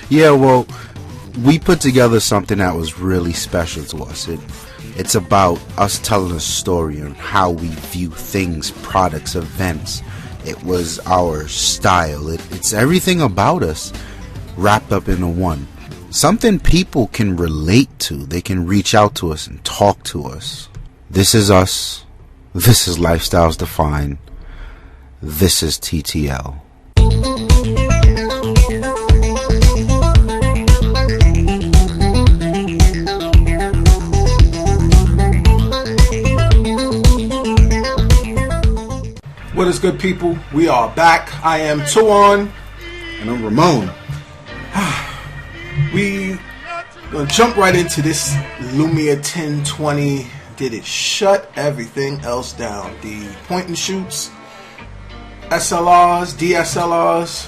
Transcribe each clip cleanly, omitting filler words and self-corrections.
Yeah, well, we put together something that was really special to us. It's about us telling a story on how we view things, products, events. It was our style. It's everything about us wrapped up into one. Something people can relate to. They can reach out to us and talk to us. This is us. This is Lifestyles Defined. This is TTL. What is good, people? We are back. I am Tuan. And I'm Ramon. We gonna jump right into this Lumia 1020. Did it shut everything else down? The point and shoots, SLRs, DSLRs.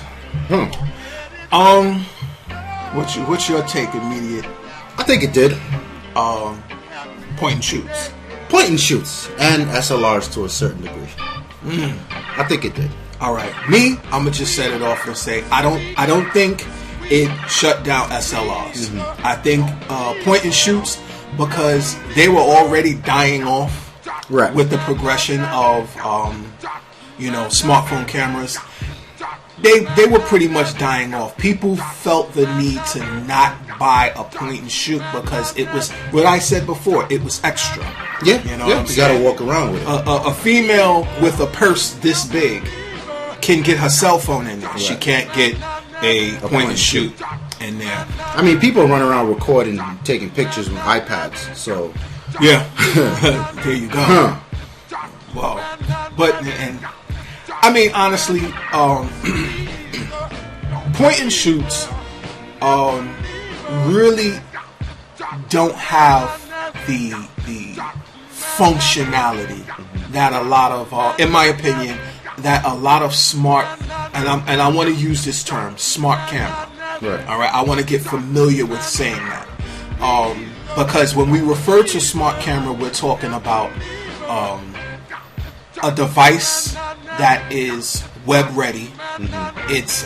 What's your take? Immediate. I think it did. Point and shoots. Point and shoots and SLRs to a certain degree. I think it did. All right, me, I'm gonna just set it off and say I don't think it shut down SLRs. I think point and shoots, because they were already dying off, right, with the progression of smartphone cameras. They were pretty much dying off. People felt the need to not buy a point and shoot because it was what I said before. It was extra. Yeah, you gotta walk around with it. A female with a purse this big can get her cell phone in there. Right. She can't get a point and shoot in there. I mean, people run around recording, taking pictures with iPads. So yeah, there you go. Well, but and I mean, honestly, point and shoots really don't have the functionality that a lot of, in my opinion, that a lot of smart, and I want to use this term, smart camera. Right. All right. I want to get familiar with saying that, because when we refer to smart camera, we're talking about a device that is web ready. It's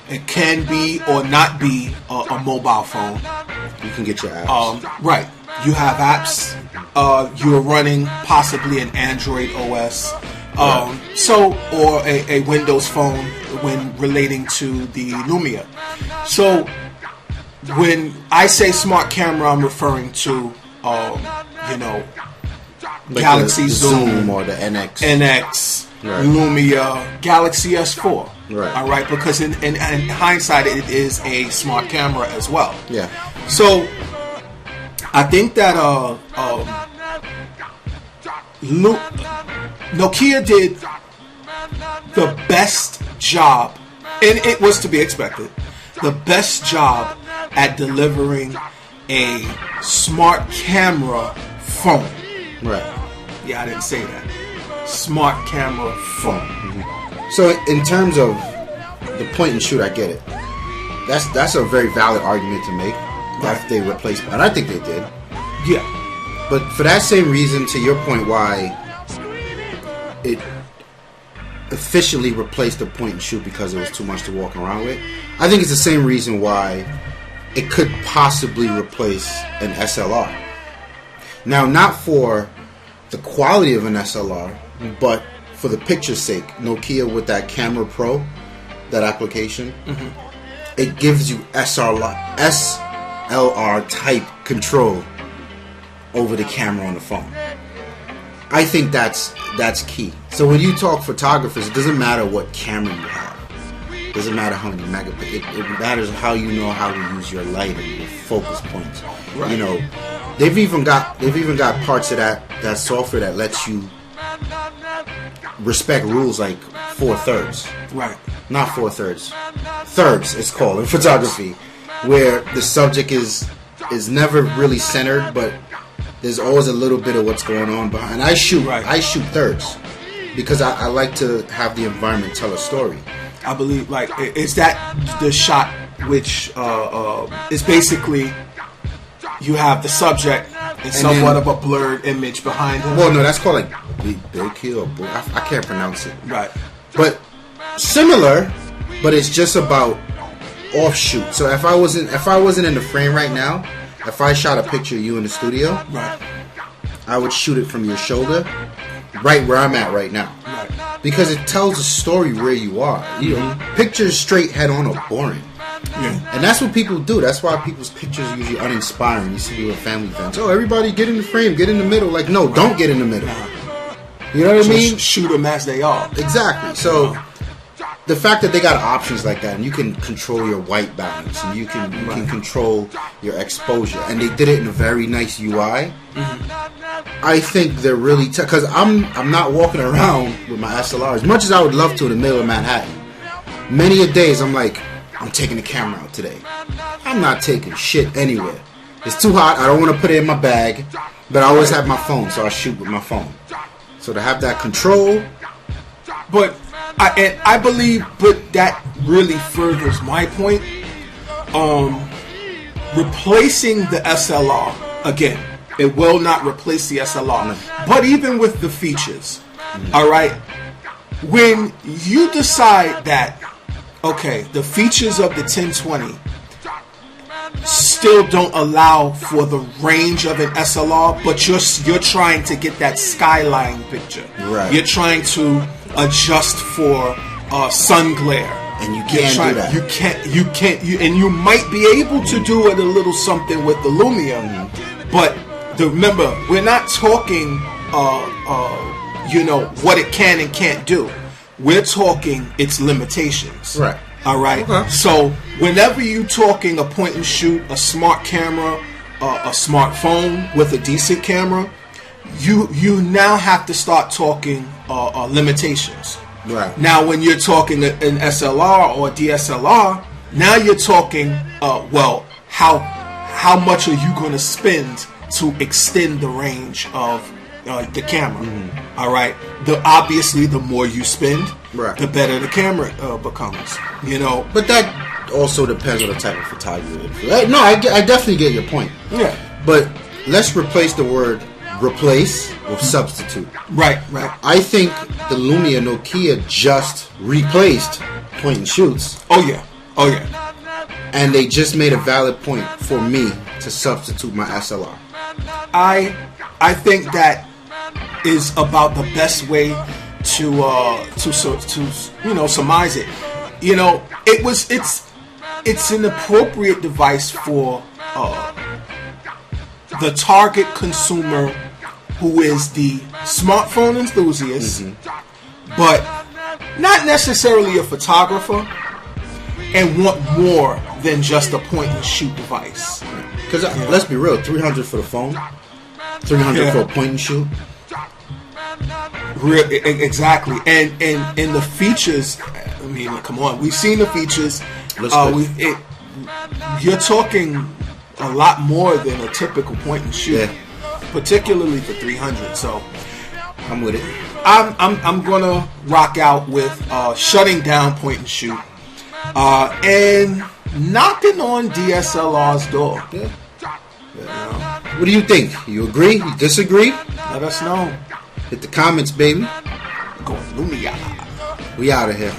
it can be or not be a mobile phone. You can get your apps. Right. You have apps. You're running possibly an Android OS. Or a Windows phone when relating to the Lumia. So when I say smart camera, I'm referring to like Galaxy the Zoom or the NX, right. Lumia, Galaxy S4. Right. All right, because in hindsight, it is a smart camera as well. Yeah. So I think that Nokia did the best job, and it was to be expected, the best job at delivering a smart camera phone. Right. Yeah, I didn't say that. Smart camera phone. So in terms of the point and shoot, I get it. That's a very valid argument to make. That they replaced, and I think they did. Yeah. But for that same reason, to your point, why it officially replaced the point and shoot because it was too much to walk around with, I think it's the same reason why it could possibly replace an SLR. Now, not for the quality of an SLR, but for the picture's sake. Nokia with that Camera Pro, that application, it gives you SLR type control over the camera on the phone. I think that's key. So when you talk photographers, it doesn't matter what camera you have. It doesn't matter how many megapixels. It matters how you know how to use your light and your focus points. Right. You know, they've even got parts of that software that lets you respect rules like 4/3. Right. Not 4/3. Thirds, it's called in photography, where the subject is never really centered, but there's always a little bit of what's going on behind. I shoot thirds because I like to have the environment tell a story. I believe, like, is that the shot which is basically you have the subject and somewhat of a blurred image behind him. Well, no, that's called like bokeh or I can't pronounce it. Right. But similar, but it's just about offshoot. So if I wasn't in the frame right now, if I shot a picture of you in the studio, Right. I would shoot it from your shoulder, right where I'm at right now. Right. Because it tells a story where you are. You know, pictures straight head on are boring. Yeah. And that's what people do. That's why people's pictures are usually uninspiring. You see people at family events. Oh, everybody get in the frame, get in the middle. Like, no, don't get in the middle. You know what I mean? Shoot them as they are. Exactly. So the fact that they got options like that, and you can control your white balance, and you can control your exposure, and they did it in a very nice UI. I think they're really because I'm not walking around with my SLR as much as I would love to in the middle of Manhattan. Many a days I'm like, I'm taking the camera out today. I'm not taking shit anywhere. It's too hot. I don't want to put it in my bag, but I always have my phone, so I shoot with my phone. So to have that control, But I believe, but that really furthers my point. Replacing the SLR again, it will not replace the SLR. No. But even with the features, all right, when you decide that, okay, the features of the 1020 still don't allow for the range of an SLR, but you're trying to get that skyline picture. Right. You're trying to adjust for sun glare. and you can't do that. And you might be able to do it a little something with the Lumia, but remember, we're not talking, what it can and can't do. We're talking its limitations. Right. All right. Okay. So whenever you're talking a point and shoot, a smart camera, a smartphone with a decent camera, you now have to start talking limitations. Right. Now, when you're talking an SLR or a DSLR, now you're talking, how much are you going to spend to extend the range of the camera? Mm-hmm. All right. Obviously, the more you spend, right, the better the camera becomes. But that also depends on the type of photography. No, I definitely get your point. Yeah. But let's replace the word replace with substitute. Right. I think the Lumia Nokia just replaced point and shoots. Oh yeah. And they just made a valid point for me to substitute my SLR. I think that is about the best way to surmise it. It's an appropriate device for the target consumer who is the smartphone enthusiast, but not necessarily a photographer, and want more than just a point and shoot device. Because let's be real, $300 for the phone, $300 for a point and shoot. Exactly, and the features. I mean, come on, we've seen the features. You're talking a lot more than a typical point and shoot, particularly for $300. So I'm with it. I'm gonna rock out with shutting down point and shoot, and knocking on DSLR's door. Yeah. What do you think? You agree? You disagree? Let us know. Hit the comments, baby. Going Lumia. We out of here.